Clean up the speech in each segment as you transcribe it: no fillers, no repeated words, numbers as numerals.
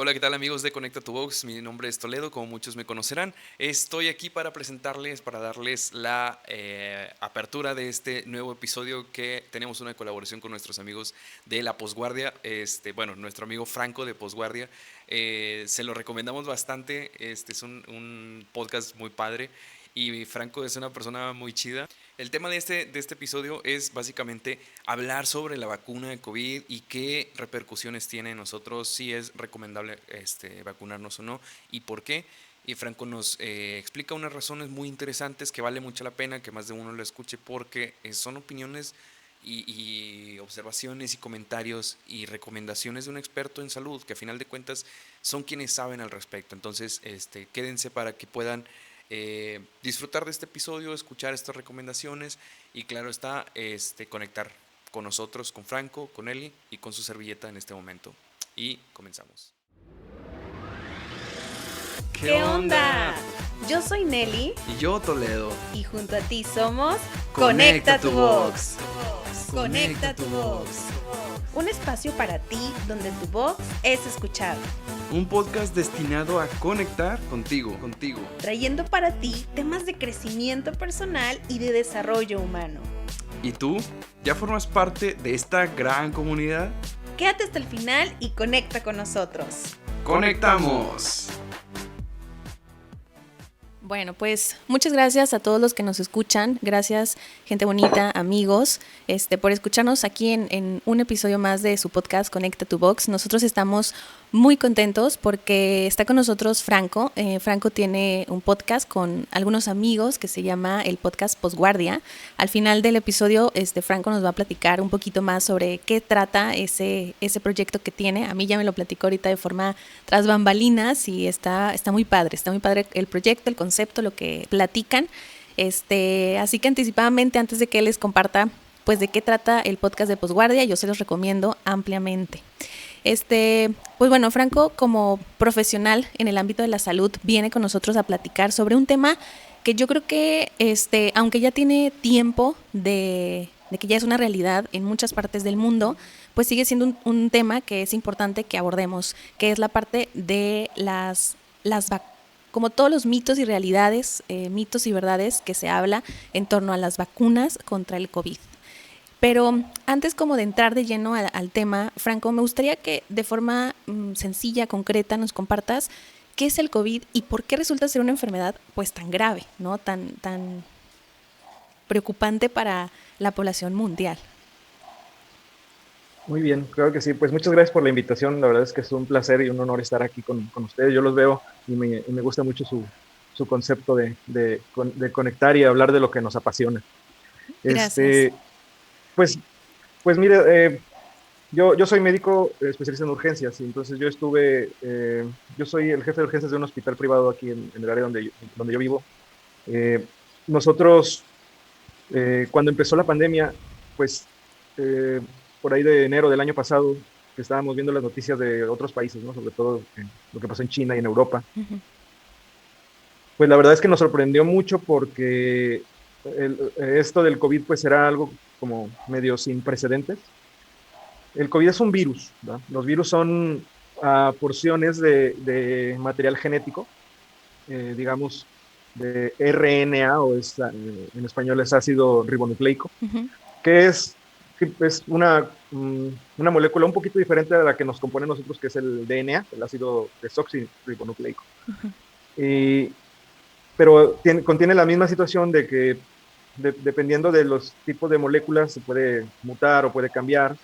Hola, ¿qué tal amigos de Conecta tu Box? Mi nombre es Toledo, como muchos me conocerán. Estoy aquí para presentarles, para darles la apertura de este nuevo episodio que tenemos una colaboración con nuestros amigos de La Posguardia. Nuestro amigo Franco de Posguardia. Se lo recomendamos bastante. Este es un podcast muy padre y Franco es una persona muy chida. El tema de este episodio es básicamente hablar sobre la vacuna de COVID y qué repercusiones tiene en nosotros, si es recomendable vacunarnos o no y por qué. Y Franco nos explica unas razones muy interesantes que vale mucho la pena que más de uno lo escuche porque son opiniones y observaciones y comentarios y recomendaciones de un experto en salud que a final de cuentas son quienes saben al respecto. Entonces, quédense para que puedan disfrutar de este episodio, escuchar estas recomendaciones y claro está, conectar con nosotros, con Franco, con Eli y con su servilleta en este momento. Y comenzamos. ¿Qué onda? Yo soy Nelly Y yo, Toledo. y junto a ti somos Conecta tu Box. Conecta tu Box. Un espacio para ti donde tu voz es escuchado, Un podcast destinado a conectar contigo. trayendo para ti temas de crecimiento personal y de desarrollo humano. ¿Y tú? ¿Ya formas parte de esta gran comunidad? Quédate hasta el final y conecta con nosotros. ¡Conectamos! Bueno, pues muchas gracias a todos los que nos escuchan. Gracias, gente bonita, amigos, por escucharnos aquí en un episodio más de su podcast Conecta tu Box. Nosotros estamos muy contentos porque está con nosotros Franco. Franco tiene un podcast con algunos amigos que se llama el podcast Posguardia. Al final del episodio, Franco nos va a platicar un poquito más sobre qué trata ese proyecto que tiene. A mí ya me lo platicó ahorita de forma tras bambalinas y está muy padre el proyecto, el concepto, lo que platican. Así que anticipadamente, antes de que él les comparta pues de qué trata el podcast de Posguardia, yo se los recomiendo ampliamente. Pues bueno, Franco, como profesional en el ámbito de la salud, viene con nosotros a platicar sobre un tema que yo creo que, aunque ya tiene tiempo de que ya es una realidad en muchas partes del mundo, pues sigue siendo un tema que es importante que abordemos, que es la parte de las como todos los mitos y realidades, mitos y verdades que se habla en torno a las vacunas contra el COVID. Pero antes como de entrar de lleno al tema, Franco, me gustaría que de forma sencilla, concreta, nos compartas qué es el COVID y por qué resulta ser una enfermedad pues tan grave, ¿no? Tan preocupante para la población mundial. Muy bien, claro que sí. Pues muchas gracias por la invitación. La verdad es que es un placer y un honor estar aquí con ustedes. Yo los veo y me gusta mucho su concepto de conectar y hablar de lo que nos apasiona. Gracias. Pues, pues mire, yo soy médico especialista en urgencias y entonces yo soy el jefe de urgencias de un hospital privado aquí en el área donde yo vivo. Nosotros, cuando empezó la pandemia, pues eh, por ahí de enero del año pasado, que estábamos viendo las noticias de otros países, ¿no? Sobre todo lo que pasó en China y en Europa, Uh-huh. pues la verdad es que nos sorprendió mucho porque esto del COVID pues era algo como medio sin precedentes. El COVID es un virus, ¿no? Los virus son porciones de material genético, digamos, de RNA, en español es ácido ribonucleico, Uh-huh. que es una molécula un poquito diferente a la que nos compone nosotros, que es el DNA, el ácido desoxirribonucleico. Uh-huh. Y, pero contiene la misma situación de que dependiendo de los tipos de moléculas se puede mutar o puede cambiar.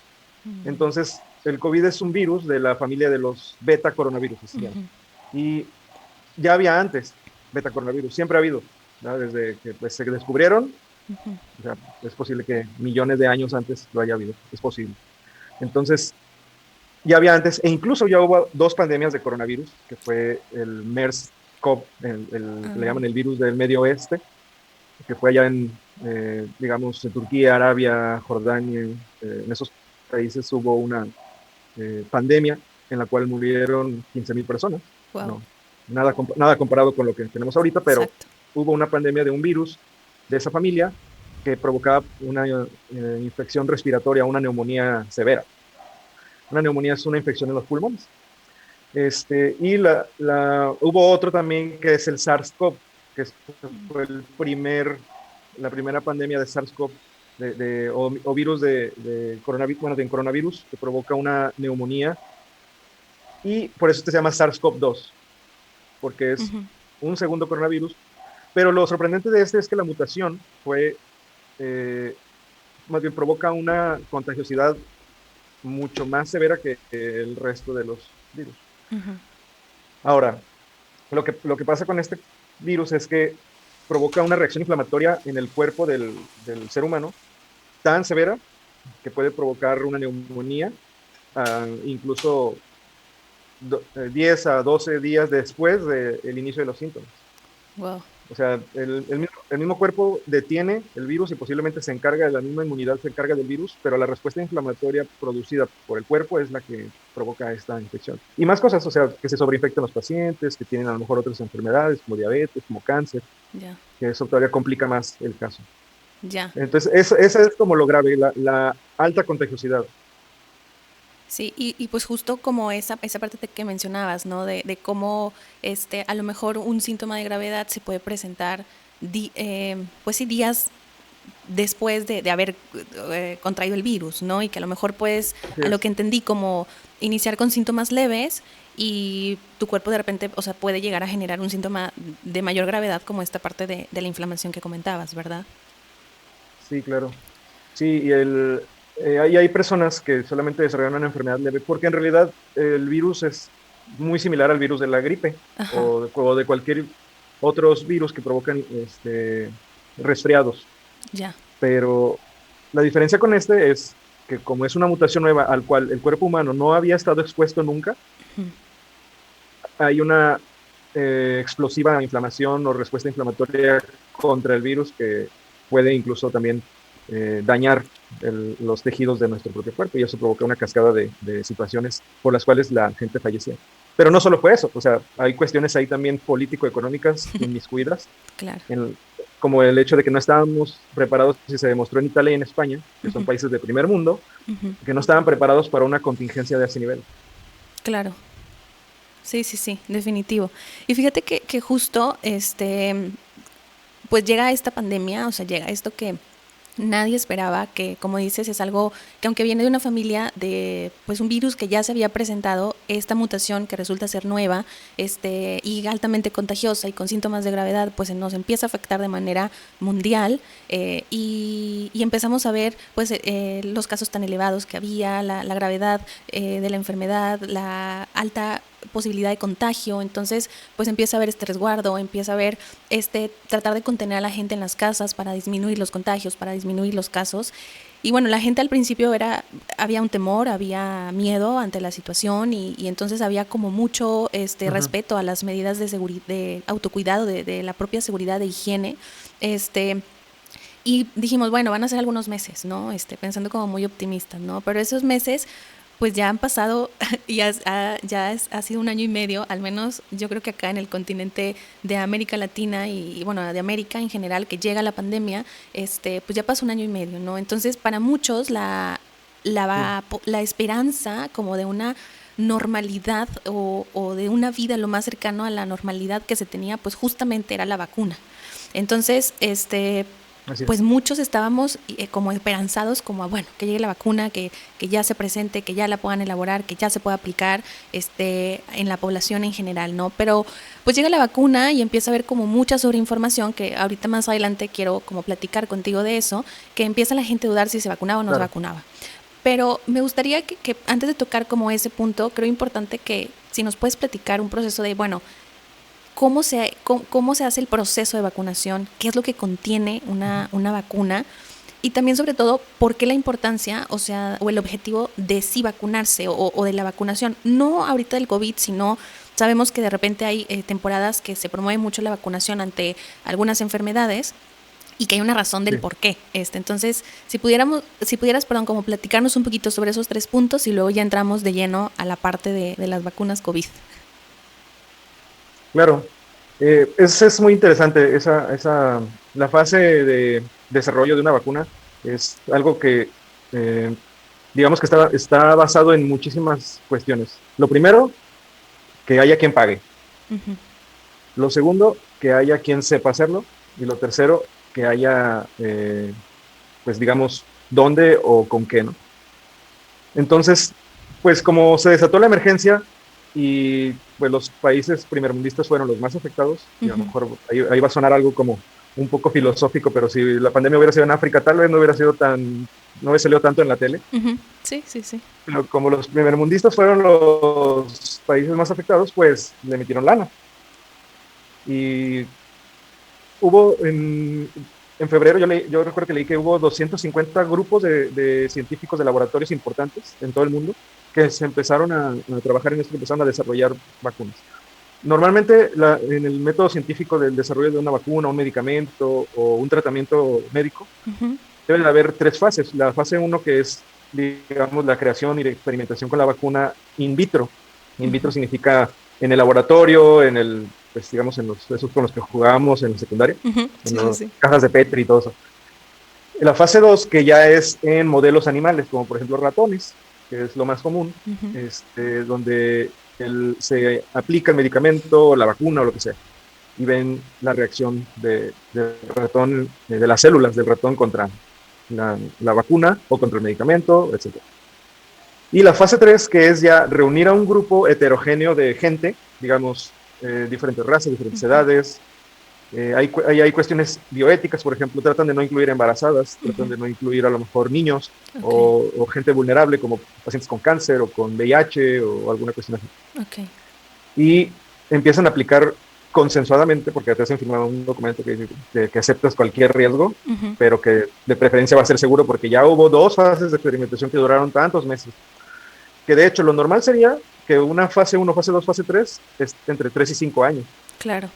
Entonces, el COVID es un virus de la familia de los beta coronavirus. Uh-huh. Y ya había antes beta coronavirus, siempre ha habido, ¿no? Desde que pues, se descubrieron, Uh-huh. o sea, es posible que millones de años antes lo haya habido, es posible. Entonces, ya había antes, e incluso ya hubo dos pandemias de coronavirus, que fue el MERS-CoV, le llaman el virus del Medio Oeste, que fue allá digamos, en Turquía, Arabia, Jordania, en esos países hubo una pandemia en la cual murieron 15,000 personas. Wow. No, nada comparado con lo que tenemos ahorita, pero Exacto. hubo una pandemia de un virus de esa familia que provocaba una infección respiratoria, una neumonía severa. Una neumonía es una infección en los pulmones. Hubo otro también que es el SARS-CoV, que fue la primera pandemia de SARS-CoV o virus de coronavirus, bueno, de coronavirus, que provoca una neumonía, y por eso se llama SARS-CoV-2, porque es Ujú. un segundo coronavirus. Pero lo sorprendente de este es que la mutación eh, más bien provoca una contagiosidad mucho más severa que el resto de los virus. Ujú. Ahora, lo que pasa con este virus es que provoca una reacción inflamatoria en el cuerpo del ser humano tan severa que puede provocar una neumonía, incluso 10 a 12 días después del inicio de los síntomas. Wow. O sea, el mismo cuerpo detiene el virus y posiblemente se encarga, la misma inmunidad se encarga del virus, pero la respuesta inflamatoria producida por el cuerpo es la que provoca esta infección. Y más cosas, o sea, que se sobreinfectan los pacientes, que tienen a lo mejor otras enfermedades como diabetes, como cáncer, Ya, que eso todavía complica más el caso. ya. Entonces, esa es como lo grave, la alta contagiosidad. Sí, y pues justo como esa parte que mencionabas, ¿no? De cómo a lo mejor un síntoma de gravedad se puede presentar, pues sí, días después de haber contraído el virus, ¿no? Y que a lo mejor puedes, Así a lo es. que entendí, como iniciar con síntomas leves y tu cuerpo de repente, o sea, puede llegar a generar un síntoma de mayor gravedad como esta parte de la inflamación que comentabas, ¿verdad? Sí, claro. Sí, y hay personas que solamente desarrollan una enfermedad leve porque en realidad el virus es muy similar al virus de la gripe Ajá, o de cualquier otros virus que provocan resfriados. ya. Pero la diferencia con este es que como es una mutación nueva al cual el cuerpo humano no había estado expuesto nunca, Ujú. hay una explosiva inflamación o respuesta inflamatoria contra el virus que puede incluso también dañar los tejidos de nuestro propio cuerpo y eso provoca una cascada de situaciones por las cuales la gente fallecía. Pero no solo fue eso, o sea, hay cuestiones ahí también político-económicas inmiscuidas, Claro. en, como el hecho de que no estábamos preparados, y se demostró en Italia y en España, que son Ujú, países de primer mundo, ujú. que no estaban preparados para una contingencia de ese nivel. Claro. Sí, sí, sí, definitivo. Y fíjate que justo, pues llega esta pandemia, o sea, llega esto que nadie esperaba, que como dices es algo que aunque viene de una familia de pues un virus que ya se había presentado, esta mutación que resulta ser nueva, y altamente contagiosa y con síntomas de gravedad, pues nos empieza a afectar de manera mundial, y empezamos a ver pues los casos tan elevados que había, la gravedad de la enfermedad, la alta posibilidad de contagio. Entonces pues empieza a haber este resguardo, empieza a haber tratar de contener a la gente en las casas para disminuir los contagios, para disminuir los casos. Y bueno, la gente al principio había un temor, había miedo ante la situación, y entonces había como mucho Ajá. respeto a las medidas de seguridad, de autocuidado, de la propia seguridad, de higiene. Y dijimos, bueno, van a ser algunos meses, ¿no? Pensando como muy optimistas, ¿no? Pero esos meses pues ya han pasado y ha sido un año y medio, al menos yo creo que acá en el continente de América Latina y bueno, de América en general, que llega la pandemia, pues ya pasó un año y medio, ¿no? Entonces, para muchos Sí. la esperanza como de una normalidad o de una vida lo más cercano a la normalidad que se tenía, pues justamente era la vacuna. Entonces, Así pues es. muchos estábamos como esperanzados, como bueno, que llegue la vacuna, que ya se presente, que ya la puedan elaborar, que ya se pueda aplicar en la población en general, ¿no? Pero pues llega la vacuna y empieza a haber como mucha sobreinformación, que ahorita más adelante quiero como platicar contigo de eso, que empieza la gente a dudar si se vacunaba o no se Claro. vacunaba. Pero me gustaría que antes de tocar como ese punto, creo importante que si nos puedes platicar un proceso de, bueno, cómo se hace el proceso de vacunación, qué es lo que contiene una vacuna, y también sobre todo por qué la importancia, o sea, o el objetivo de sí vacunarse o de la vacunación. No ahorita del COVID, sino sabemos que de repente hay temporadas que se promueve mucho la vacunación ante algunas enfermedades y que hay una razón del Sí. por qué. Entonces, si pudieras, perdón, como platicarnos un poquito sobre esos 3 puntos y luego ya entramos de lleno a la parte de las vacunas COVID. Claro, es muy interesante la fase de desarrollo de una vacuna es algo que, digamos que está basado en muchísimas cuestiones. Lo primero que haya quien pague. Ujú. Lo segundo, que haya quien sepa hacerlo. Y lo tercero, que haya, pues digamos, dónde o con qué, ¿no? Entonces, pues como se desató la emergencia y pues los países primermundistas fueron los más afectados, y a lo mejor ahí va a sonar algo como un poco filosófico, pero si la pandemia hubiera sido en África, tal vez no hubiera salido tanto en la tele. Ujú. Sí, sí, sí. Pero como los primermundistas fueron los países más afectados, pues le metieron lana. Y hubo en febrero, yo recuerdo que leí que hubo 250 grupos de científicos de laboratorios importantes en todo el mundo que se empezaron a trabajar en esto, que empezaron a desarrollar vacunas. Normalmente en el método científico del desarrollo de una vacuna, un medicamento o un tratamiento médico, deben haber 3 fases. La fase 1, que es, digamos, la creación y la experimentación con la vacuna in vitro. In vitro significa en el laboratorio, pues digamos, esos con los que jugábamos en la secundaria, Sí, en las sí. cajas de Petri y todo eso. La fase 2, que ya es en modelos animales, como por ejemplo ratones, que es lo más común, donde se aplica el medicamento, la vacuna o lo que sea, y ven la reacción del ratón, de las células del ratón contra la vacuna o contra el medicamento, etc. Y la fase 3, que es ya reunir a un grupo heterogéneo de gente, digamos, diferentes razas, diferentes edades. Hay cuestiones bioéticas, por ejemplo, tratan de no incluir embarazadas, tratan de no incluir a lo mejor niños o gente vulnerable como pacientes con cáncer o con VIH o alguna cuestión así. Okay. Y empiezan a aplicar consensuadamente, porque te hacen firmar un documento que aceptas cualquier riesgo, pero que de preferencia va a ser seguro, porque ya hubo 2 fases de experimentación que duraron tantos meses, que de hecho lo normal sería que una fase 1, fase 2, fase 3 es entre 3 y 5 años. Claro.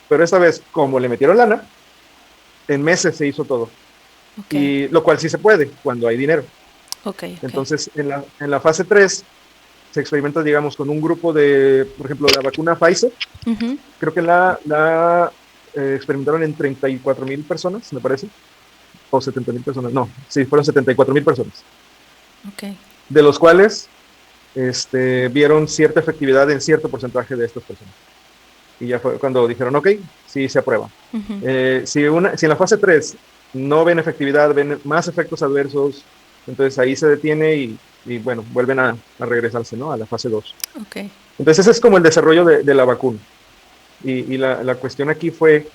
Pero esta vez, como le metieron lana, en meses se hizo todo. Y lo cual sí se puede cuando hay dinero. Entonces, en la fase 3 se experimenta, digamos, con un grupo de, por ejemplo, la vacuna Pfizer. Creo que la experimentaron en 34,000 personas, me parece. O 70,000 personas. No, sí, fueron 74,000 personas. De los cuales vieron cierta efectividad en cierto porcentaje de estas personas. Y ya fue cuando dijeron, ok, sí se aprueba. Si en la fase 3 no ven efectividad, ven más efectos adversos, entonces ahí se detiene y bueno, vuelven a regresarse, ¿no? A la fase 2. Entonces ese es como el desarrollo de la vacuna. Y la cuestión aquí fue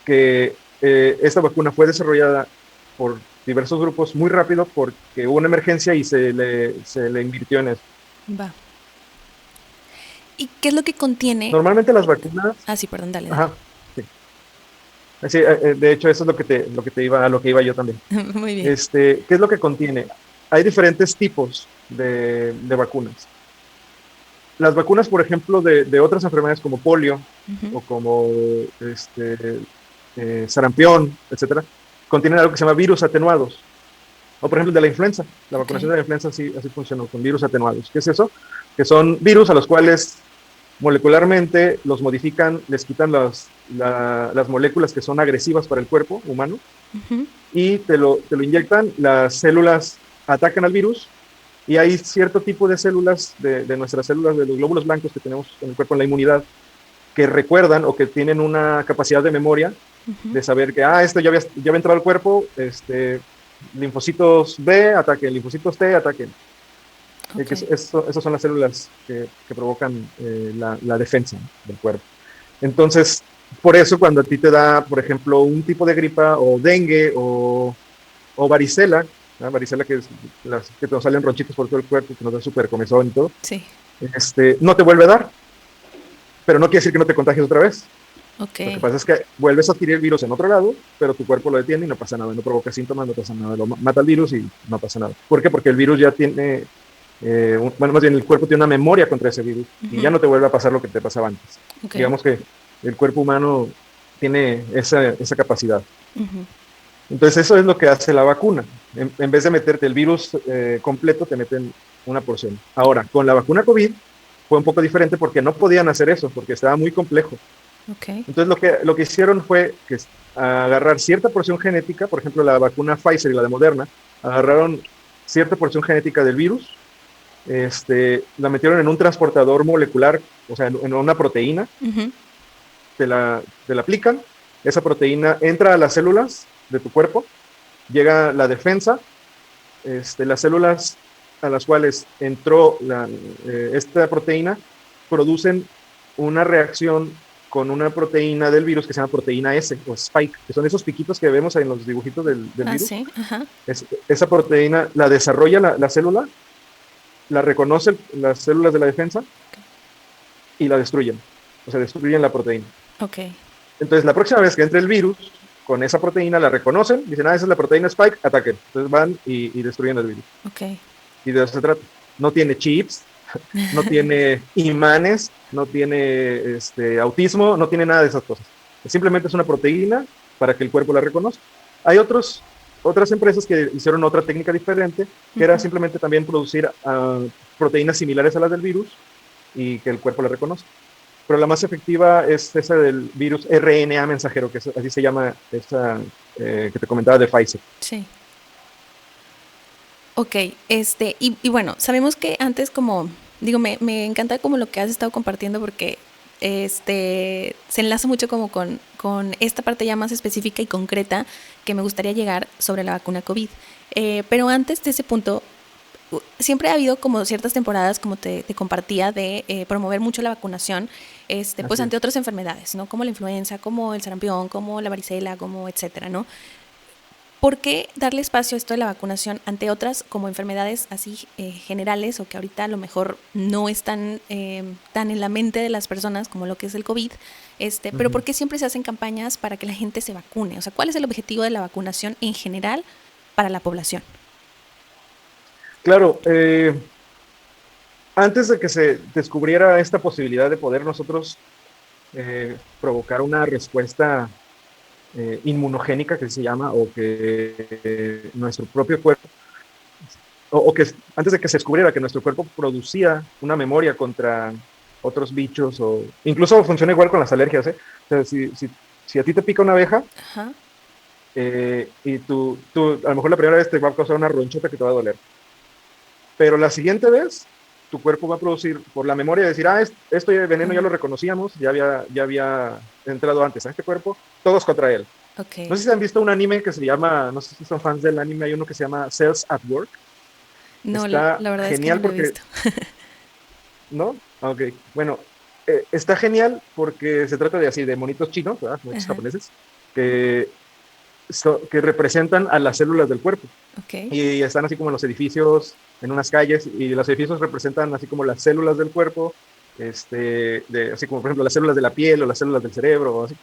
que esta vacuna fue desarrollada por diversos grupos muy rápido porque hubo una emergencia y se le invirtió en eso. Va. ¿Y qué es lo que contiene? Normalmente las vacunas... Ah, sí, perdón, dale. Ajá, sí. Sí, de hecho, eso es a lo que iba yo también. Muy bien. ¿Qué es lo que contiene? Hay diferentes tipos de vacunas. Las vacunas, por ejemplo, de otras enfermedades como polio o como sarampión, etcétera, contienen algo que se llama virus atenuados. O por ejemplo, de la influenza. La vacunación de la influenza así funcionó, con virus atenuados. ¿Qué es eso? Que son virus a los cuales molecularmente los modifican, les quitan las moléculas que son agresivas para el cuerpo humano y te lo inyectan, las células atacan al virus y hay cierto tipo de células, de nuestras células, de los glóbulos blancos que tenemos en el cuerpo, en la inmunidad, que recuerdan o que tienen una capacidad de memoria de saber que, esto ya había entrado al cuerpo, linfocitos B ataquen, linfocitos T ataquen. Esas son las células que provocan la defensa del cuerpo. Entonces, por eso cuando a ti te da, por ejemplo, un tipo de gripa o dengue o varicela, ¿no? Varicela que te salen ronchitos por todo el cuerpo, que nos da súper comezón y todo, sí. No te vuelve a dar, pero no quiere decir que no te contagies otra vez. Lo que pasa es que vuelves a adquirir el virus en otro lado, pero tu cuerpo lo detiene y no pasa nada, no provoca síntomas, no pasa nada, lo mata el virus y no pasa nada. ¿Por qué? Porque el virus ya tiene... más bien el cuerpo tiene una memoria contra ese virus y ya no te vuelve a pasar lo que te pasaba antes. Digamos que el cuerpo humano tiene esa capacidad. Entonces eso es lo que hace la vacuna. En vez de meterte el virus completo, te meten una porción. Ahora, con la vacuna COVID fue un poco diferente porque no podían hacer eso, porque estaba muy complejo. Entonces lo que hicieron fue que agarrar cierta porción genética, por ejemplo la vacuna Pfizer y la de Moderna, agarraron cierta porción genética del virus la metieron en un transportador molecular, o sea, en una proteína, Ujú. te la aplican, esa proteína entra a las células de tu cuerpo, llega la defensa, las células a las cuales entró esta proteína producen una reacción con una proteína del virus que se llama proteína S o spike, que son esos piquitos que vemos en los dibujitos del Ah, virus. sí, ajá. Esa proteína la desarrolla la célula, la reconocen las células de la defensa y la destruyen. O sea, destruyen la proteína. Ok, Entonces, la próxima vez que entre el virus, con esa proteína la reconocen, dicen, esa es la proteína Spike, ataquen. Entonces van y destruyen el virus. ok. Y de eso se trata. No tiene chips, no tiene imanes, no tiene autismo, no tiene nada de esas cosas. Simplemente es una proteína para que el cuerpo la reconozca. Hay otras empresas que hicieron otra técnica diferente, que era simplemente también producir proteínas similares a las del virus y que el cuerpo la reconozca. Pero la más efectiva es esa del virus RNA mensajero, que así se llama esa que te comentaba de Pfizer. Sí. Ok, y bueno, sabemos que antes como, digo, me encanta como lo que has estado compartiendo porque se enlaza mucho como con esta parte ya más específica y concreta que me gustaría llegar sobre la vacuna COVID. Pero antes de ese punto, siempre ha habido como ciertas temporadas, como te compartía, de promover mucho la vacunación, pues Así ante es. otras enfermedades, ¿no? Como la influenza, como el sarampión, como la varicela, como etcétera, ¿no? ¿Por qué darle espacio a esto de la vacunación ante otras como enfermedades así generales o que ahorita a lo mejor no están tan en la mente de las personas como lo que es el COVID? Pero ¿por qué siempre se hacen campañas para que la gente se vacune? O sea, ¿cuál es el objetivo de la vacunación en general para la población? Claro, antes de que se descubriera esta posibilidad de poder nosotros provocar una respuesta inmunogénica, que se llama, o que nuestro propio cuerpo, o que antes de que se descubriera que nuestro cuerpo producía una memoria contra otros bichos, o incluso funciona igual con las alergias, ¿eh? O sea, si a ti te pica una abeja Ajá. y tú, a lo mejor la primera vez te va a causar una ronchota que te va a doler, pero la siguiente vez tu cuerpo va a producir, por la memoria, decir, esto de veneno ya lo reconocíamos, ya había entrado antes a este cuerpo, todos contra él. Ok. No sé si han visto un anime que se llama, no sé si son fans del anime, hay uno que se llama Cells at Work. No, Está la verdad es que no genial lo he porque, visto. ¿no? Ok, bueno, está genial porque se trata de así, de monitos chinos, ¿verdad? Monitos Ajá. japoneses, que, que representan a las células del cuerpo. Ok. Y están así como en los edificios, en unas calles, y los edificios representan así como las células del cuerpo, así como por ejemplo las células de la piel o las células del cerebro, o así.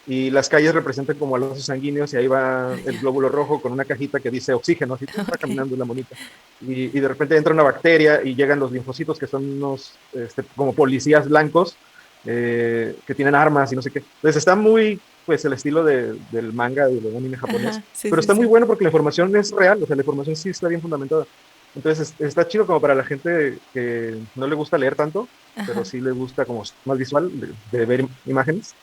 Y las calles representan como a los vasos sanguíneos y ahí va Ah, el ya. glóbulo rojo con una cajita que dice oxígeno, así va Ok. caminando la monita. Y de repente entra una bacteria y llegan los linfocitos que son unos como policías blancos que tienen armas y no sé qué. Entonces está muy, pues el estilo del manga, del anime japonés, Ajá. Sí, pero sí, está muy sí. bueno porque la información es real, o sea, la información sí está bien fundamentada. Entonces está chido como para la gente que no le gusta leer tanto, pero Ajá. sí le gusta como más visual, de ver imágenes.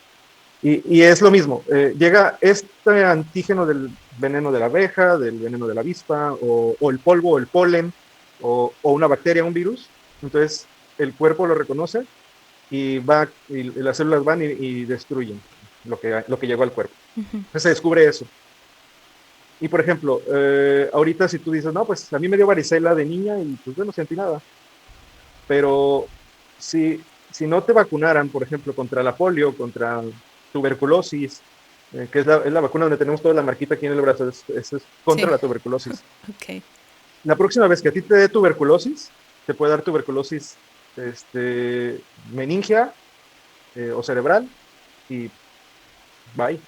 Y es lo mismo, llega este antígeno del veneno de la abeja, del veneno de la avispa, o el polvo, o el polen, o una bacteria, un virus. Entonces el cuerpo lo reconoce y las células van y destruyen lo que llegó al cuerpo. Ujú. Entonces se descubre eso. Y por ejemplo, ahorita si tú dices, no, pues a mí me dio varicela de niña y pues yo no sentí nada. Pero si no te vacunaran, por ejemplo, contra la polio, contra tuberculosis, que es la vacuna donde tenemos toda la marquita aquí en el brazo, es contra Sí. la tuberculosis. Ok. La próxima vez que a ti te dé tuberculosis, te puede dar tuberculosis meningia o cerebral y bye.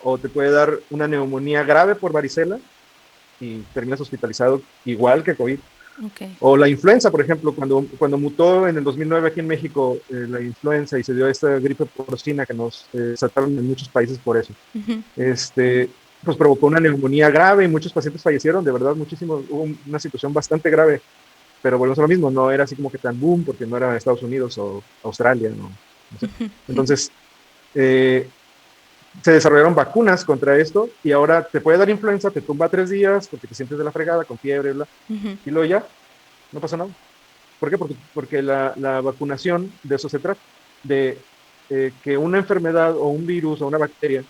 O te puede dar una neumonía grave por varicela y terminas hospitalizado igual que COVID. Ok. O la influenza, por ejemplo, cuando mutó en el 2009 aquí en México la influenza y se dio esta gripe porcina que nos saltaron en muchos países por eso, Ujú. pues provocó una neumonía grave y muchos pacientes fallecieron, de verdad, muchísimos, hubo una situación bastante grave, pero volvemos a lo mismo, no era así como que tan boom porque no era Estados Unidos o Australia, no sé. Entonces, eh, se desarrollaron vacunas contra esto y ahora te puede dar influenza, te tumba 3 días porque te sientes de la fregada con fiebre, bla, Ujú. y luego ya no pasa nada. ¿Por qué? Porque la vacunación de eso se trata, de que una enfermedad o un virus o una bacteria,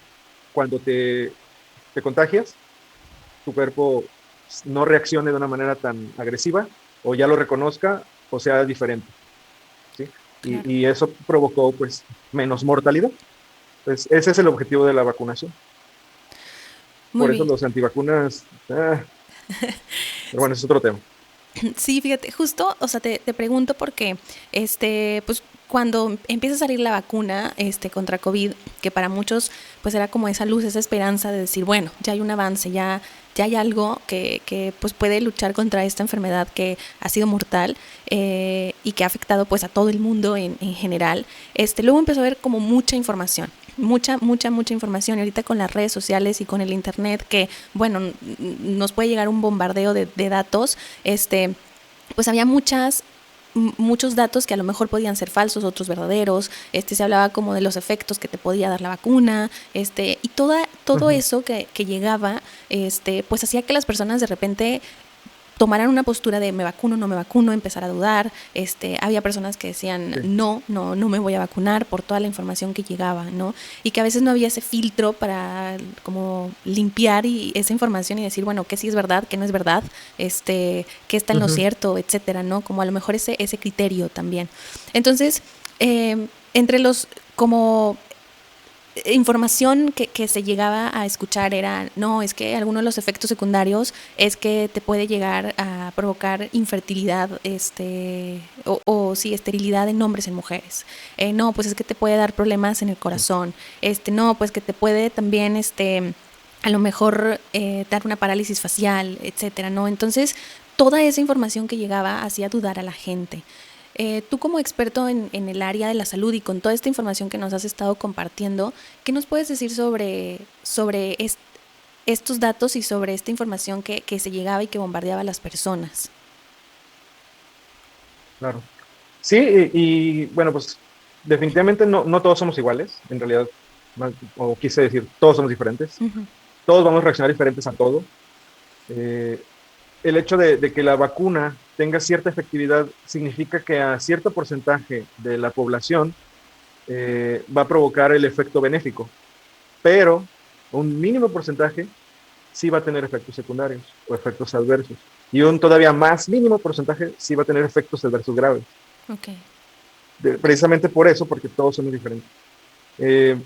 cuando te contagias, tu cuerpo no reaccione de una manera tan agresiva o ya lo reconozca o sea diferente, ¿sí? Claro. Y eso provocó pues menos mortalidad. Pues ese es el objetivo de la vacunación. Muy Por eso bien. los antivacunas, pero bueno, ese es otro tema. Sí, fíjate, justo, o sea, te pregunto porque, pues, cuando empieza a salir la vacuna, contra COVID, que para muchos, pues, era como esa luz, esa esperanza de decir, bueno, ya hay un avance, ya hay algo que pues, puede luchar contra esta enfermedad que ha sido mortal, y que ha afectado, pues, a todo el mundo en general. Luego empezó a haber como mucha información. Mucha información. Y ahorita con las redes sociales y con el internet, que, bueno, nos puede llegar un bombardeo de datos, pues había muchos datos que a lo mejor podían ser falsos, otros verdaderos. Se hablaba como de los efectos que te podía dar la vacuna, y todo Uh-huh. eso que llegaba, pues hacía que las personas de repente tomaran una postura de me vacuno, no me vacuno, empezar a dudar. Había personas que decían Sí. no me voy a vacunar por toda la información que llegaba, ¿no? Y que a veces no había ese filtro para como limpiar esa información y decir, bueno, qué sí es verdad, qué no es verdad, qué está en lo Uh-huh. cierto, etcétera, ¿no? Como a lo mejor ese criterio también. Entonces, entre los como información que se llegaba a escuchar era, no, es que algunos de los efectos secundarios es que te puede llegar a provocar infertilidad, o sí, esterilidad en hombres, en mujeres. No, pues es que te puede dar problemas en el Sí. corazón. No, pues que te puede también, a lo mejor dar una parálisis facial, etcétera, ¿no? Entonces, toda esa información que llegaba hacía dudar a la gente. Tú como experto en el área de la salud y con toda esta información que nos has estado compartiendo, ¿qué nos puedes decir sobre estos datos y sobre esta información que se llegaba y que bombardeaba a las personas? Claro. Sí, bueno, pues definitivamente no todos somos iguales, en realidad, o quise decir, todos somos diferentes, Uh-huh. todos vamos a reaccionar diferentes a todo. Eh, el hecho de que la vacuna tenga cierta efectividad significa que a cierto porcentaje de la población va a provocar el efecto benéfico, pero un mínimo porcentaje sí va a tener efectos secundarios o efectos adversos, y un todavía más mínimo porcentaje sí va a tener efectos adversos graves. Okay. Precisamente por eso, porque todos somos diferentes. Eh,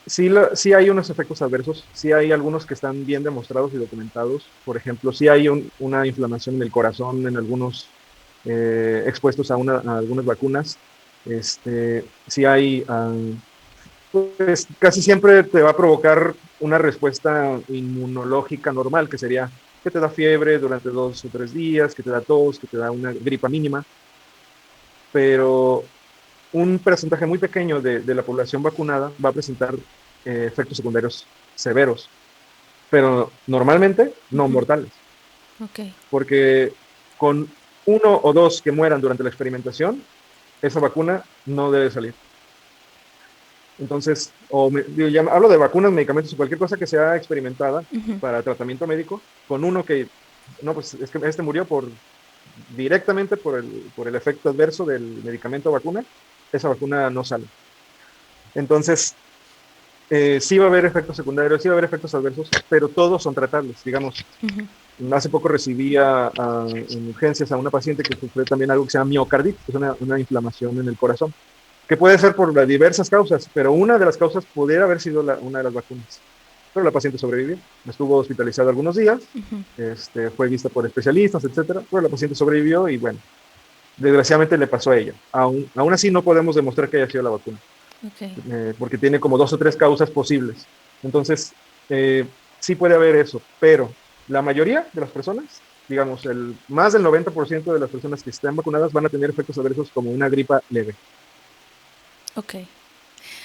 sí hay unos efectos adversos, sí hay algunos que están bien demostrados y documentados. Por ejemplo, sí hay una inflamación en el corazón en algunos expuestos a algunas vacunas. Sí hay, pues casi siempre te va a provocar una respuesta inmunológica normal, que sería que te da fiebre durante 2 o 3 días, que te da tos, que te da una gripa mínima, pero un porcentaje muy pequeño de la población vacunada va a presentar efectos secundarios severos, pero normalmente no Uh-huh. mortales, Okay. porque con uno o dos que mueran durante la experimentación, esa vacuna no debe salir. Entonces, ya hablo de vacunas, medicamentos o cualquier cosa que sea experimentada Uh-huh. para tratamiento médico, con uno que, no, pues es que este murió directamente por el efecto adverso del medicamento o vacuna, esa vacuna no sale. Entonces, sí va a haber efectos secundarios, sí va a haber efectos adversos, pero todos son tratables. Digamos, Uh-huh. hace poco recibí en urgencias a una paciente que sufrió también algo que se llama miocarditis, que es una inflamación en el corazón, que puede ser por diversas causas, pero una de las causas pudiera haber sido una de las vacunas. Pero la paciente sobrevivió, estuvo hospitalizada algunos días, Uh-huh. fue vista por especialistas, etcétera, pero la paciente sobrevivió y bueno, desgraciadamente le pasó a ella. Aún así no podemos demostrar que haya sido la vacuna, Okay. porque tiene como 2 o 3 causas posibles. Entonces, sí puede haber eso, pero la mayoría de las personas, digamos, más del 90% de las personas que están vacunadas van a tener efectos adversos como una gripa leve. Okay.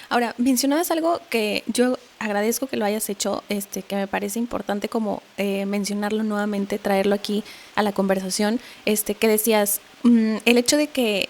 Ahora, mencionabas algo que yo agradezco que lo hayas hecho, que me parece importante como mencionarlo nuevamente, traerlo aquí a la conversación, que decías, el hecho de que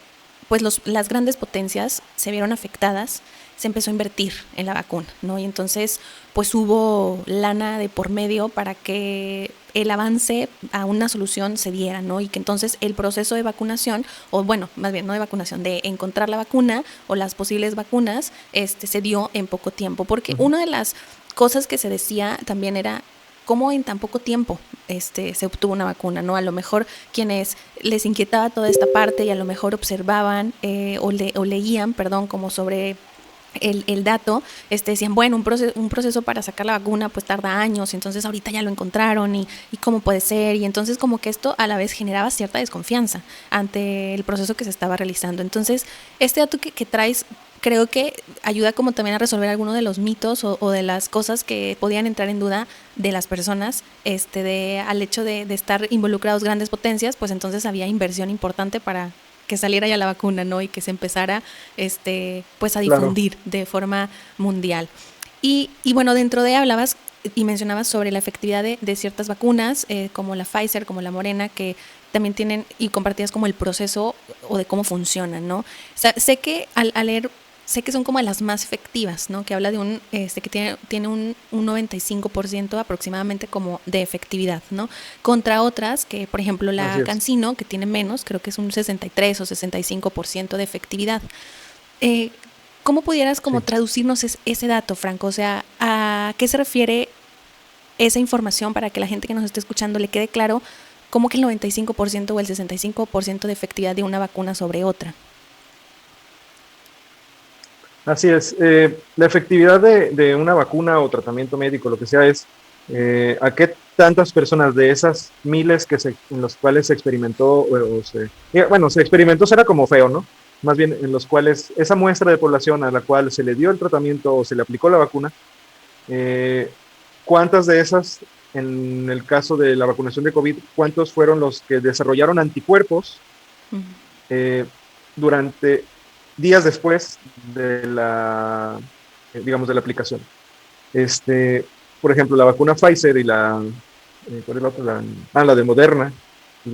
pues las grandes potencias se vieron afectadas, se empezó a invertir en la vacuna, ¿no? Y entonces pues hubo lana de por medio para que el avance a una solución se diera, ¿no? Y que entonces el proceso de vacunación, o bueno, más bien no de vacunación, de encontrar la vacuna o las posibles vacunas, se dio en poco tiempo. Porque una de las cosas que se decía también era cómo en tan poco tiempo se obtuvo una vacuna, ¿no? A lo mejor quienes les inquietaba toda esta parte y a lo mejor observaban o leían, perdón, como sobre el dato, decían, bueno, un proceso para sacar la vacuna pues tarda años, y entonces ahorita ya lo encontraron y cómo puede ser, y entonces como que esto a la vez generaba cierta desconfianza ante el proceso que se estaba realizando. Entonces, este dato que traes creo que ayuda como también a resolver algunos de los mitos o de las cosas que podían entrar en duda de las personas, al hecho de estar involucrados grandes potencias, pues entonces había inversión importante para que saliera ya la vacuna, ¿no? Y que se empezara pues a difundir de forma mundial. Y bueno, dentro de hablabas y mencionabas sobre la efectividad de ciertas vacunas, como la Pfizer, como la Moderna, que también tienen y compartías como el proceso o de cómo funcionan, ¿no? O sea, sé que al leer, sé que son como las más efectivas, ¿no? Que habla de un, que tiene un 95% aproximadamente como de efectividad, ¿no? Contra otras, que por ejemplo la CanSino, que tiene menos, creo que es un 63 o 65% de efectividad. ¿Cómo pudieras como traducirnos ese dato, Franco? O sea, ¿a qué se refiere esa información para que la gente que nos esté escuchando le quede claro cómo que el 95% o el 65% de efectividad de una vacuna sobre otra? Así es. La efectividad de una vacuna o tratamiento médico, lo que sea, es a qué tantas personas de esas miles en los cuales se experimentó, se experimentó, será como feo, ¿no? Más bien en los cuales esa muestra de población a la cual se le dio el tratamiento o se le aplicó la vacuna, ¿cuántas de esas, en el caso de la vacunación de COVID, cuántos fueron los que desarrollaron anticuerpos durante días después de la, digamos, de la aplicación? Por ejemplo, la vacuna Pfizer y ¿cuál es la otra? La de Moderna y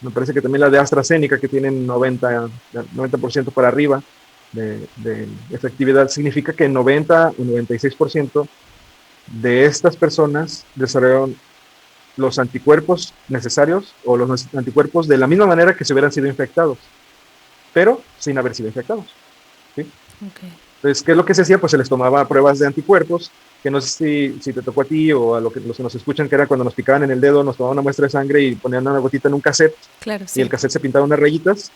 me parece que también la de AstraZeneca, que tienen 90% para arriba de efectividad, significa que 90 o 96% de estas personas desarrollaron los anticuerpos necesarios o los anticuerpos de la misma manera que si hubieran sido infectados, pero sin haber sido infectados, ¿sí? Okay. Entonces, ¿qué es lo que se hacía? Pues se les tomaba pruebas de anticuerpos, que no sé si te tocó a ti o a los que nos escuchan, que era cuando nos picaban en el dedo, nos tomaban una muestra de sangre y ponían una gotita en un cassette, claro, sí. Y el cassette se pintaba unas rayitas,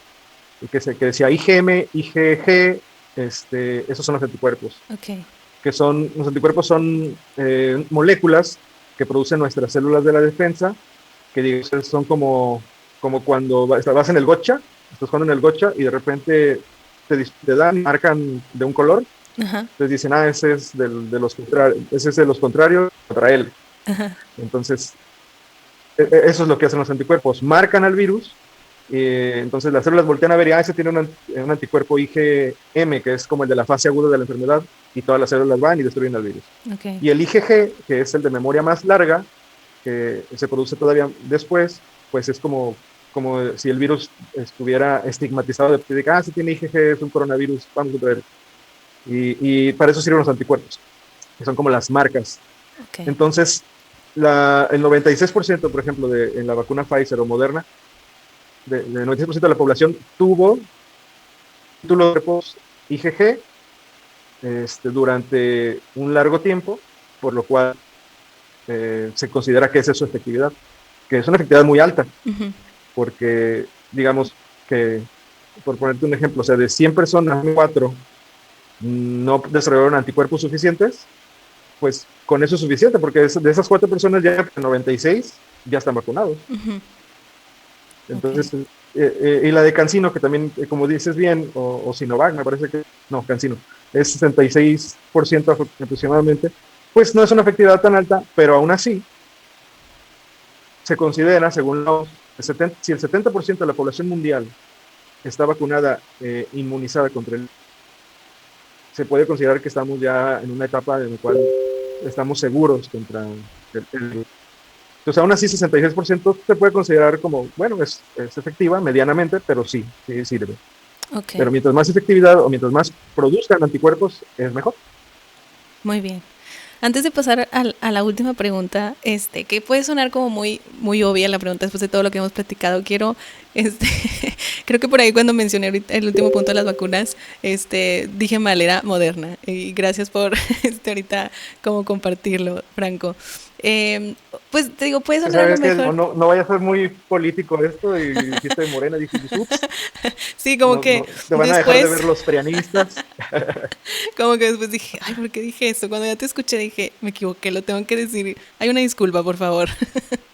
y que decía IgM, IgG, esos son los anticuerpos. Okay. Los anticuerpos son moléculas que producen nuestras células de la defensa, que son como cuando vas en el gotcha, estás jugando en el gotcha y de repente te dan, marcan de un color. Ajá. Entonces dicen, ese es de los contrarios contra él. Ajá. Entonces, eso es lo que hacen los anticuerpos, marcan al virus, entonces las células voltean a ver y ese tiene un anticuerpo IgM, que es como el de la fase aguda de la enfermedad, y todas las células van y destruyen al virus. Okay. Y el IgG, que es el de memoria más larga, que se produce todavía después, pues es como si el virus estuviera estigmatizado de que si tiene IgG, es un coronavirus, vamos a ver. Y para eso sirven los anticuerpos, que son como las marcas. Okay. Entonces, el 96%, por ejemplo, en la vacuna Pfizer o Moderna, del 96% de la población tuvo títulos de cuerpos IgG durante un largo tiempo, por lo cual se considera que esa es su efectividad, que es una efectividad muy alta. Uh-huh. Porque, digamos que, por ponerte un ejemplo, o sea, de 100 personas, 4 no desarrollaron anticuerpos suficientes, pues con eso es suficiente, porque de esas 4 personas ya 96 ya están vacunados. Uh-huh. Entonces, okay. Y la de CanSino, que también, como dices bien, o Sinovac, me parece que, no, CanSino, es 66% aproximadamente, pues no es una efectividad tan alta, pero aún así se considera, según si el 70% de la población mundial está vacunada, inmunizada contra se puede considerar que estamos ya en una etapa en la cual estamos seguros contra el entonces, aún así, 66% se puede considerar como, bueno, es efectiva medianamente, pero sí sirve. Ok, Pero mientras más efectividad o mientras más produzcan anticuerpos, es mejor. muy bien. Antes de pasar a la última pregunta, que puede sonar como muy, muy obvia la pregunta después de todo lo que hemos platicado, quiero, este, creo que por ahí cuando mencioné ahorita el último punto de las vacunas, dije mal, era Moderna. Y gracias por, ahorita como compartirlo, Franco. Eh, pues te digo, puede sonar a lo Sabes que no, mejor, no vaya a ser muy político esto y dijiste de Morena, dije, pues, ups, sí, como no, que no, te van a dejar de después, ver los prianistas. como que después dije, ay, ¿por qué dije esto? Cuando ya te escuché dije, me equivoqué, lo tengo que decir. Hay una disculpa, por favor.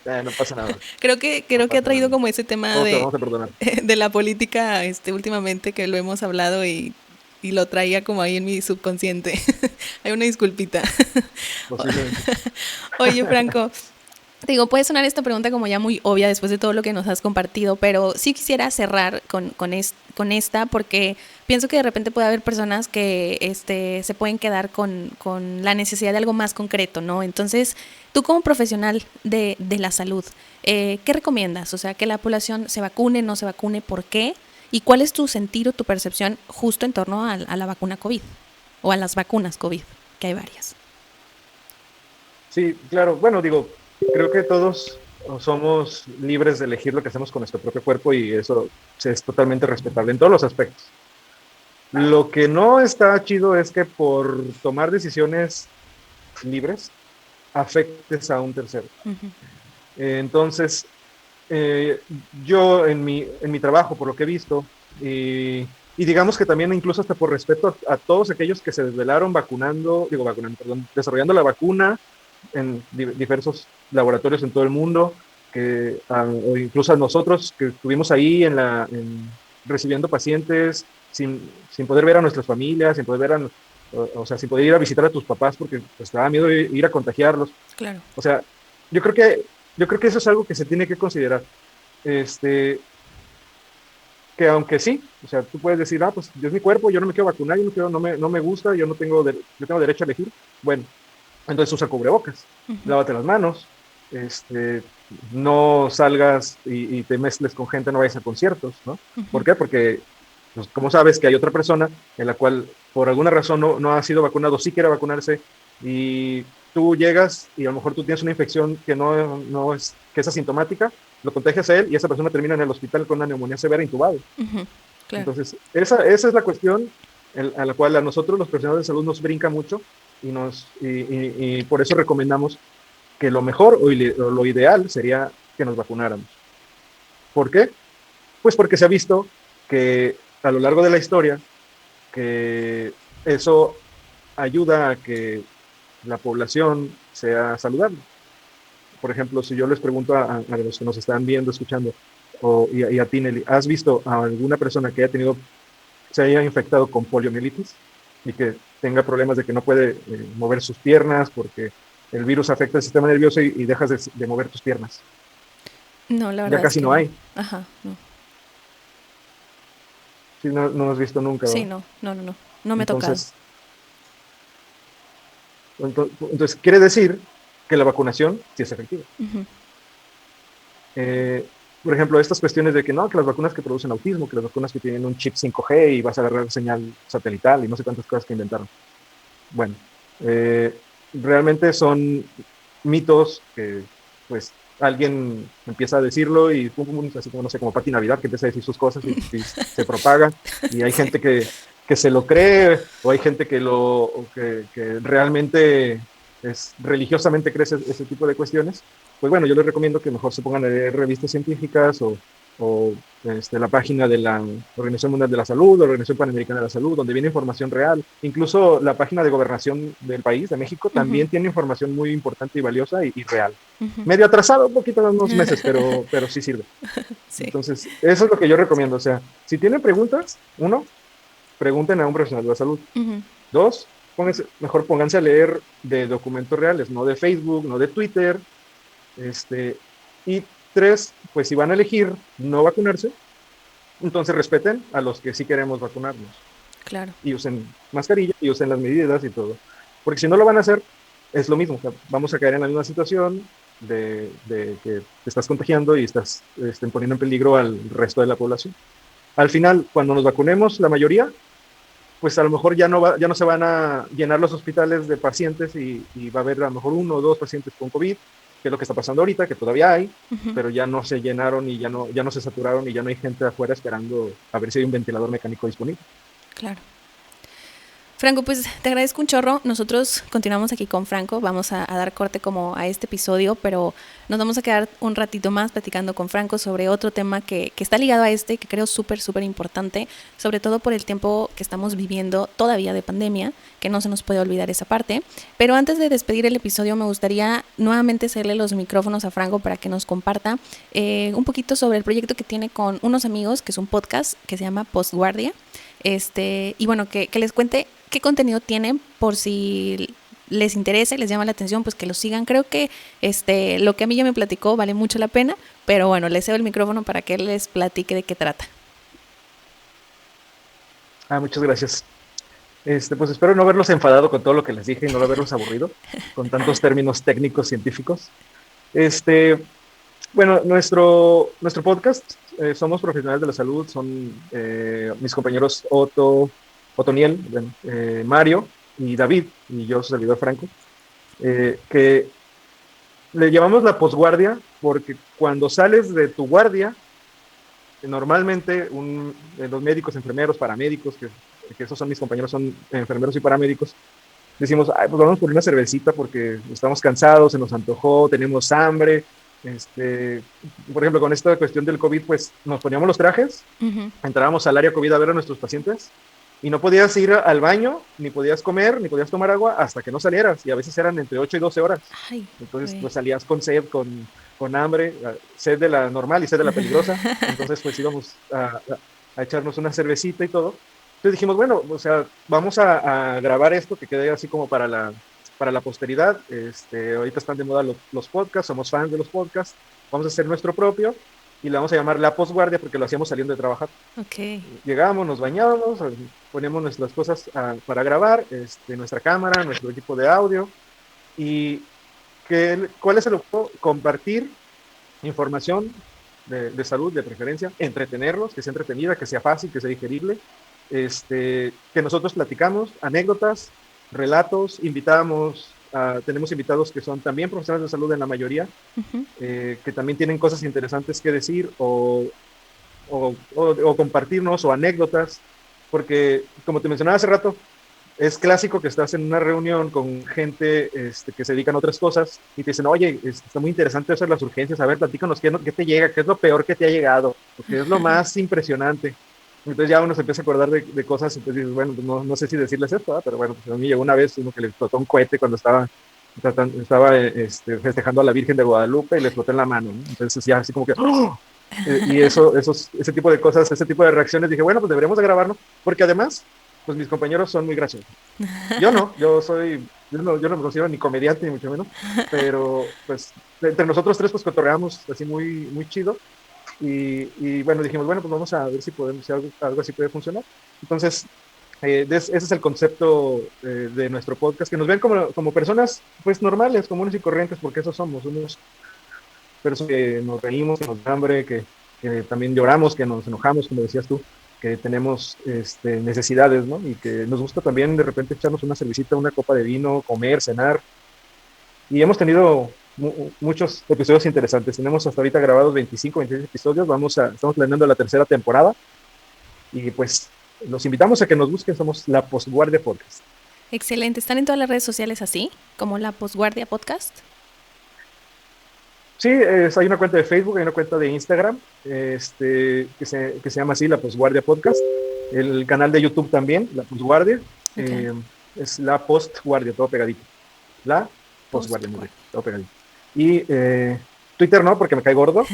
No pasa nada, no Creo que ha pasa traído nada. como ese tema Todos te vamos a perdonar. de la política últimamente que lo hemos hablado y lo traía como ahí en mi subconsciente. Hay una disculpita. Posiblemente. Oye, Franco, te digo, puede sonar esta pregunta como ya muy obvia después de todo lo que nos has compartido, pero sí quisiera cerrar con esta porque pienso que de repente puede haber personas que se pueden quedar con la necesidad de algo más concreto, ¿no? Entonces, tú como profesional de la salud, ¿qué recomiendas? O sea, que la población se vacune, no se vacune, ¿por qué? ¿Y cuál es tu sentir o tu percepción justo en torno a la vacuna COVID o a las vacunas COVID, que hay varias? Sí, claro. Bueno, digo, creo que todos somos libres de elegir lo que hacemos con nuestro propio cuerpo y eso es totalmente respetable en todos los aspectos. Lo que no está chido es que por tomar decisiones libres afectes a un tercero. Uh-huh. Entonces, eh, yo en mi trabajo, por lo que he visto, y digamos que también incluso hasta por respeto a todos aquellos que se desvelaron desarrollando la vacuna en diversos laboratorios en todo el mundo, o incluso a nosotros que estuvimos ahí recibiendo pacientes sin poder ver a nuestras familias, sin poder ver o sea, sin poder ir a visitar a tus papás porque pues, te daba miedo ir a contagiarlos. Claro. O sea, yo creo que, yo creo que eso es algo que se tiene que considerar. Este, que aunque sí, o sea, tú puedes decir, pues yo es mi cuerpo, yo no me quiero vacunar, no me gusta, yo tengo derecho a elegir. Bueno, entonces usa cubrebocas, Uh-huh. lávate las manos, no salgas y te mezcles con gente, no vayas a conciertos, ¿no? Uh-huh. ¿Por qué? Porque, pues, como sabes que hay otra persona en la cual por alguna razón no ha sido vacunado, sí quiere vacunarse, y tú llegas y a lo mejor tú tienes una infección que es asintomática, lo contagias a él y esa persona termina en el hospital con una neumonía severa intubado. Uh-huh. Claro. Entonces, esa es la cuestión a la cual a nosotros los profesionales de salud nos brinca mucho y por eso recomendamos que lo mejor o lo ideal sería que nos vacunáramos. ¿Por qué? Pues porque se ha visto que a lo largo de la historia que eso ayuda a que la población sea saludable. Por ejemplo, si yo les pregunto a los que nos están viendo, escuchando, y a ti, Nelly, ¿has visto a alguna persona que se haya infectado con poliomielitis y que tenga problemas de que no puede mover sus piernas porque el virus afecta el sistema nervioso y dejas de mover tus piernas? No, la verdad Ya casi es que no hay. Ajá, no. Sí, no lo has visto nunca, Sí, ¿no? No me ha tocado. Entonces, quiere decir que la vacunación sí es efectiva. Uh-huh. Por ejemplo, estas cuestiones de que no, que las vacunas que producen autismo, que las vacunas que tienen un chip 5G y vas a agarrar señal satelital y no sé cuántas cosas que inventaron. Bueno, realmente son mitos que pues alguien empieza a decirlo y así como, no sé, como Pati Navidad, que empieza a decir sus cosas y se propaga y hay gente que se lo cree o hay gente que realmente religiosamente cree ese tipo de cuestiones. Pues bueno, yo les recomiendo que mejor se pongan a leer revistas científicas o la página de la Organización Mundial de la Salud, la Organización Panamericana de la Salud, donde viene información real. Incluso la página de gobernación del país, de México, también tiene información muy importante y valiosa y real. Medio atrasado, un poquito, unos meses, pero sí sirve. Sí. Entonces, eso es lo que yo recomiendo. O sea, si tienen preguntas, uno, pregunten a un profesional de la salud. Dos, mejor pónganse a leer de documentos reales, no de Facebook, no de Twitter. Y tres, pues si van a elegir no vacunarse, entonces respeten a los que sí queremos vacunarnos. Claro. Y usen mascarilla y usen las medidas y todo. Porque si no lo van a hacer, es lo mismo. O sea, vamos a caer en la misma situación de que te estás contagiando y estás poniendo en peligro al resto de la población. al final, cuando nos vacunemos, la mayoría, pues a lo mejor ya no se van a llenar los hospitales de pacientes y va a haber a lo mejor 1 o 2 pacientes con COVID, que es lo que está pasando ahorita, que todavía hay, pero ya no se llenaron y ya no se saturaron y ya no hay gente afuera esperando a ver si hay un ventilador mecánico disponible. Claro. Franco, pues te agradezco un chorro. Nosotros continuamos aquí con Franco. Vamos a dar corte como a este episodio, pero nos vamos a quedar un ratito más platicando con Franco sobre otro tema que está ligado a este, que creo súper importante, sobre todo por el tiempo que estamos viviendo todavía de pandemia, que no se nos puede olvidar esa parte. Pero antes de despedir el episodio, me gustaría nuevamente hacerle los micrófonos a Franco para que nos comparta un poquito sobre el proyecto que tiene con unos amigos, que es un podcast que se llama Postguardia. Y bueno, que les cuente qué contenido tienen, por si les interesa y les llama la atención, pues que lo sigan. Creo que lo que a mí ya me platicó vale mucho la pena, pero bueno, les cedo el micrófono para que él les platique de qué trata. Muchas gracias. Pues espero no haberlos enfadado con todo lo que les dije y no haberlos aburrido con tantos términos técnicos científicos. Bueno, nuestro podcast, somos profesionales de la salud, son mis compañeros Otoniel, Mario y David, y yo, su servidor Franco, que le llamamos la posguardia porque cuando sales de tu guardia, normalmente los médicos, enfermeros, paramédicos, que esos son mis compañeros, son enfermeros y paramédicos, decimos, pues vamos por una cervecita porque estamos cansados, se nos antojó, tenemos hambre. Por ejemplo, con esta cuestión del COVID, pues nos poníamos los trajes, entrábamos al área COVID a ver a nuestros pacientes y no podías ir al baño, ni podías comer, ni podías tomar agua hasta que no salieras, y a veces eran entre 8 y 12 horas. Ay, entonces, pues salías con sed, con hambre, sed de la normal y sed de la peligrosa. Entonces, pues íbamos a echarnos una cervecita y todo. Entonces dijimos, bueno, o sea, vamos a grabar esto que quede así como para la posteridad. Ahorita están de moda los podcasts, somos fans de los podcasts, vamos a hacer nuestro propio y le vamos a llamar La Postguardia porque lo hacíamos saliendo de trabajar. Okay. Llegábamos, nos bañábamos, ponemos nuestras cosas para grabar, nuestra cámara, nuestro equipo de audio, y ¿cuál es el objetivo? Compartir información de salud, de preferencia, entretenerlos, que sea entretenida, que sea fácil, que sea digerible, que nosotros platicamos, anécdotas, relatos, tenemos invitados que son también profesionales de salud en la mayoría, que también tienen cosas interesantes que decir o compartirnos, o anécdotas, porque como te mencionaba hace rato, es clásico que estás en una reunión con gente que se dedican a otras cosas y te dicen, oye, está muy interesante eso de las urgencias, a ver, platícanos qué te llega, qué es lo peor que te ha llegado, qué es lo más impresionante. Entonces ya uno se empieza a acordar de cosas, entonces dices, bueno, pues no sé si decirles esto, pero bueno, pues a mí llegó una vez uno que le explotó un cohete cuando estaba festejando a la Virgen de Guadalupe y le explotó en la mano, ¿no? Entonces ya así como que, ¡oh! Y ese tipo de cosas, ese tipo de reacciones, dije, bueno, pues deberíamos de grabarlo, porque además, pues mis compañeros son muy graciosos. Yo no me considero ni comediante ni mucho menos, pero pues entre nosotros tres pues cotorreamos así muy, muy chido. Y bueno, dijimos, bueno, pues vamos a ver si podemos, si algo así puede funcionar. Entonces, ese es el concepto de nuestro podcast, que nos ven como personas pues normales, comunes y corrientes, porque eso somos, unos personas que nos reímos, que nos da hambre, que también lloramos, que nos enojamos, como decías tú, que tenemos necesidades, ¿no? Y que nos gusta también de repente echarnos una cervecita, una copa de vino, comer, cenar. Y hemos tenido muchos episodios interesantes. Tenemos hasta ahorita grabados 25, 26 episodios. Estamos planeando la 3ª temporada. Y pues los invitamos a que nos busquen. Somos La Postguardia Podcast. Excelente. ¿Están en todas las redes sociales así? ¿Como La Postguardia Podcast? Sí, hay una cuenta de Facebook, hay una cuenta de Instagram, que se llama así, La Postguardia Podcast. El canal de YouTube también, La Postguardia. Okay. Es La Postguardia, todo pegadito. La Postguardia, todo pegadito. Y Twitter no, porque me cae gordo,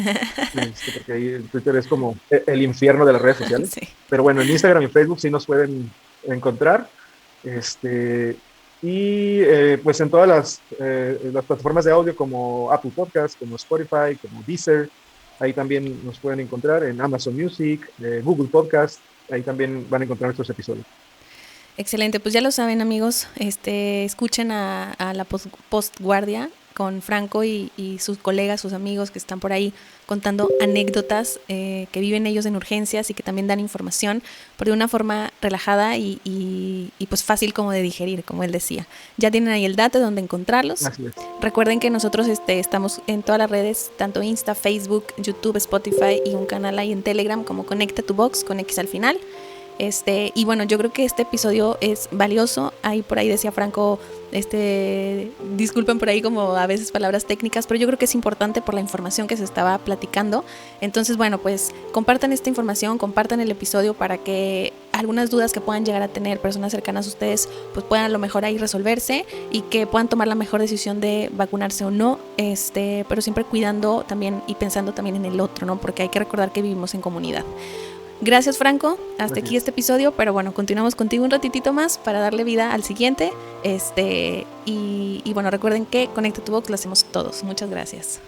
porque ahí el Twitter es como el infierno de las redes sociales. Sí. Pero bueno, en Instagram y Facebook sí nos pueden encontrar. Y pues en todas las plataformas de audio como Apple Podcast, como Spotify, como Deezer, ahí también nos pueden encontrar, en Amazon Music, Google Podcast, ahí también van a encontrar nuestros episodios. Excelente, pues ya lo saben amigos, escuchen a la Postguardia con Franco y sus colegas, sus amigos que están por ahí contando anécdotas que viven ellos en urgencias y que también dan información, pero de una forma relajada y pues fácil como de digerir, como él decía. Ya tienen ahí el dato de dónde encontrarlos. Así es. Recuerden que nosotros estamos en todas las redes, tanto Insta, Facebook, YouTube, Spotify y un canal ahí en Telegram como Conecta tu Box con X al final. Y bueno, yo creo que este episodio es valioso. Ahí por ahí decía Franco, disculpen por ahí como a veces palabras técnicas, pero yo creo que es importante por la información que se estaba platicando. Entonces, bueno, pues compartan esta información, compartan el episodio para que algunas dudas que puedan llegar a tener personas cercanas a ustedes, pues puedan a lo mejor ahí resolverse y que puedan tomar la mejor decisión de vacunarse o no, pero siempre cuidando también y pensando también en el otro, ¿no? Porque hay que recordar que vivimos en comunidad. Gracias, Franco, hasta aquí este episodio, pero bueno, continuamos contigo un ratitito más para darle vida al siguiente, y bueno, recuerden que Conecta tu Box lo hacemos todos. Muchas gracias.